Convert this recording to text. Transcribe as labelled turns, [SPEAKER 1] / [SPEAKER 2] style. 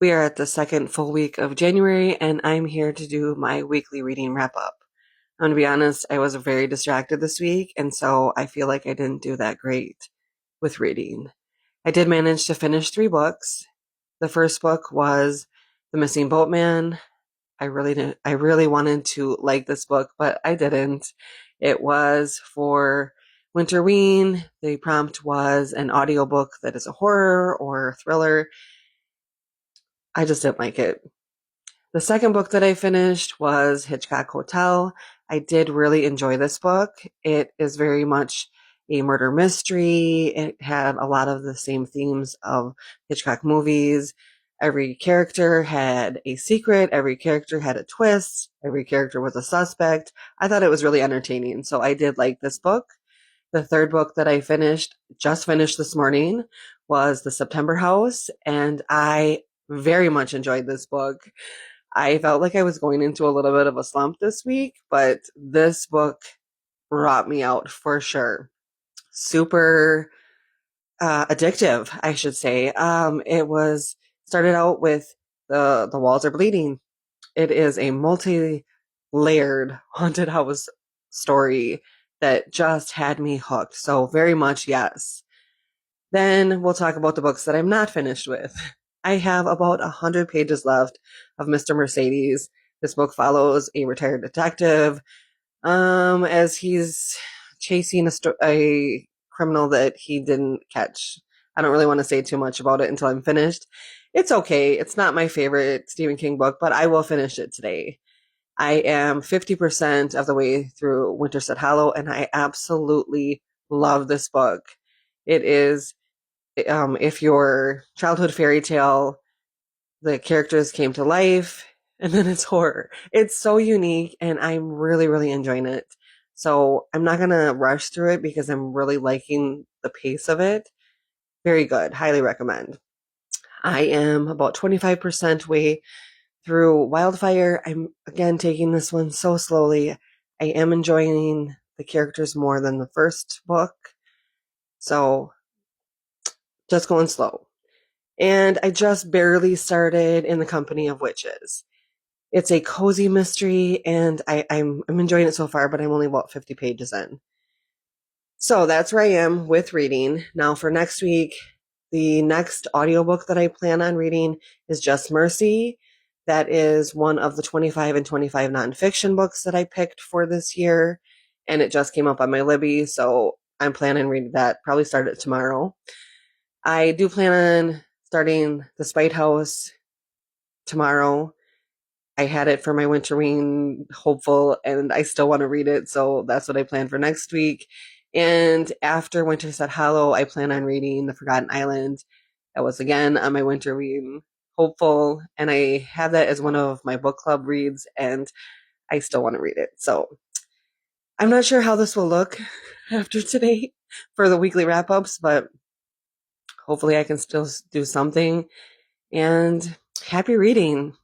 [SPEAKER 1] We are at the second full week of January, and I'm here to do my weekly reading wrap up. I'm going to be honest, I was very distracted this week, and so I feel like I didn't do that great with reading. I did manage to finish 3 books. The first book was The Missing Boatman. I really wanted to like this book, but I didn't. It was for Winterween. The prompt was an audiobook that is a horror or thriller. I just didn't like it. The second book that I finished was Hitchcock Hotel. I did really enjoy this book. It is very much a murder mystery. It had a lot of the same themes of Hitchcock movies. Every character had a secret. Every character had a twist. Every character was a suspect. I thought it was really entertaining. So I did like this book. The third book that I just finished this morning, was The September House. And I very much enjoyed this book. I felt like I was going into a little bit of a slump this week, but this book brought me out for sure. Super addictive, I should say. It was started out with the walls are bleeding. It is a multi-layered haunted house story that just had me hooked. So very much yes. Then we'll talk about the books that I'm not finished with. I have about 100 pages left of Mr. Mercedes. This book follows a retired detective as he's chasing a criminal that he didn't catch. I don't really want to say too much about it until I'm finished. It's okay. It's not my favorite Stephen King book, but I will finish it today. I am 50% of the way through Winterset Hollow, and I absolutely love this book. It is, if your childhood fairy tale, the characters came to life, and then it's horror. It's so unique, and I'm really, really enjoying it. So I'm not going to rush through it because I'm really liking the pace of it. Very good. Highly recommend. I am about 25% way through Wildfire. I'm again taking this one so slowly. I am enjoying the characters more than the first book. So just going slow. And I just barely started In the Company of Witches. It's a cozy mystery, and I'm enjoying it so far, but I'm only about 50 pages in. So that's where I am with reading. Now for next week, the next audiobook that I plan on reading is Just Mercy. That is one of the 25 and 25 nonfiction books that I picked for this year, and it just came up on my Libby, so I'm planning on reading that. Probably start it tomorrow. I do plan on starting The Spite House tomorrow. I had it for my Winterween hopeful, and I still want to read it, so that's what I plan for next week. And after Winterset Hollow, I plan on reading The Forgotten Island. That was again on my Winterween hopeful, and I have that as one of my book club reads, and I still want to read it. So I'm not sure how this will look after today for the weekly wrap ups, but hopefully I can still do something. And happy reading.